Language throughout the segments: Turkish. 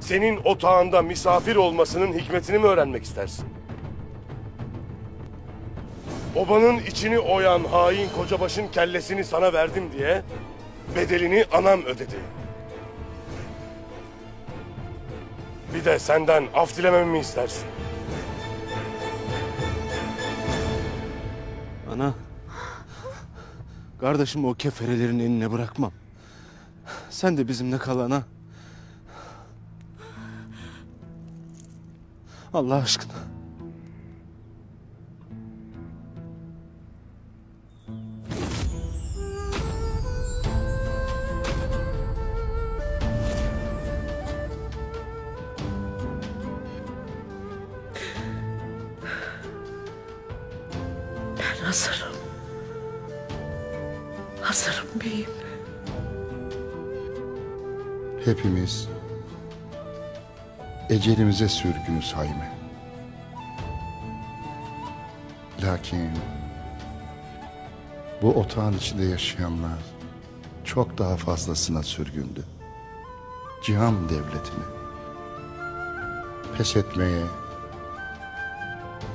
senin otağında misafir olmasının hikmetini mi öğrenmek istersin? Obanın içini oyan hain kocabaşın kellesini sana verdim diye bedelini anam ödedi. Bir de senden af dilememi mi istersin? Ana, kardeşim o keferelerin eline bırakmam. Sen de bizimle kal ana. Allah aşkına. Ben hazırım. Hazırım beyim. Hepimiz ecelimize sürgünüz Hayme. Lakin bu otağın içinde yaşayanlar çok daha fazlasına sürgündü. Cihan devletine. Pes etmeye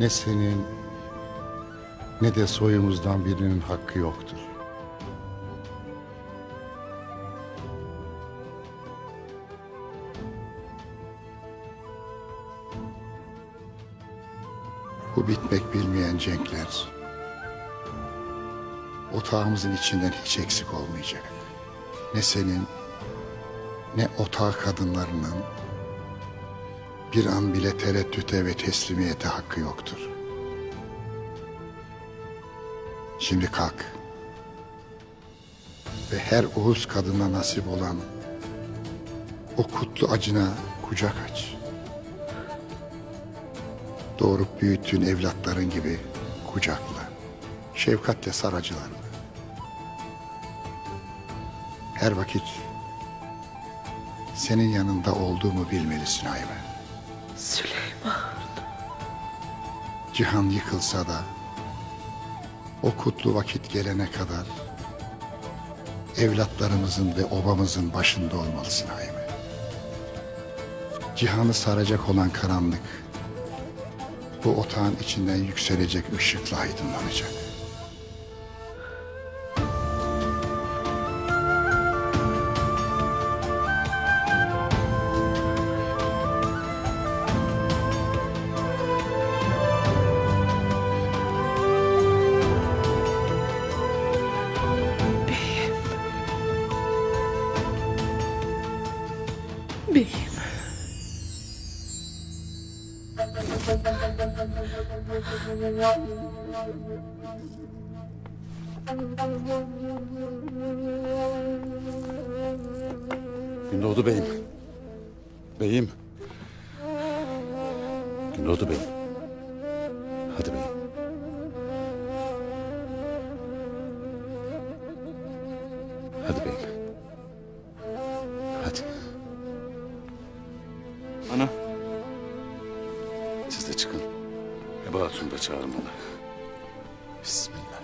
ne senin ne de soyumuzdan birinin hakkı yoktur. Bu bitmek bilmeyen cenkler otağımızın içinden hiç eksik olmayacak. Ne senin ne otağı kadınlarının bir an bile tereddüte ve teslimiyete hakkı yoktur. Şimdi kalk ve her Oğuz kadına nasip olan o kutlu acına kucak aç. Doğurup büyüttüğün evlatların gibi kucakla, şefkatle sar acılarını. Her vakit senin yanında olduğumu bilmelisin Hayme. Süleyman. Cihan yıkılsa da o kutlu vakit gelene kadar evlatlarımızın ve obamızın başında olmalısın Hayme. Cihanı saracak olan karanlık bu otağın içinden yükselecek ışıkla aydınlanacak. Beyim. Gündoğdu beyim. Beyim. Gündoğdu beyim. Hadi beyim. Hadi beyim. Hadi. Ana. Siz de çıkın. Eba Hatun da çağırın bana. Bismillah.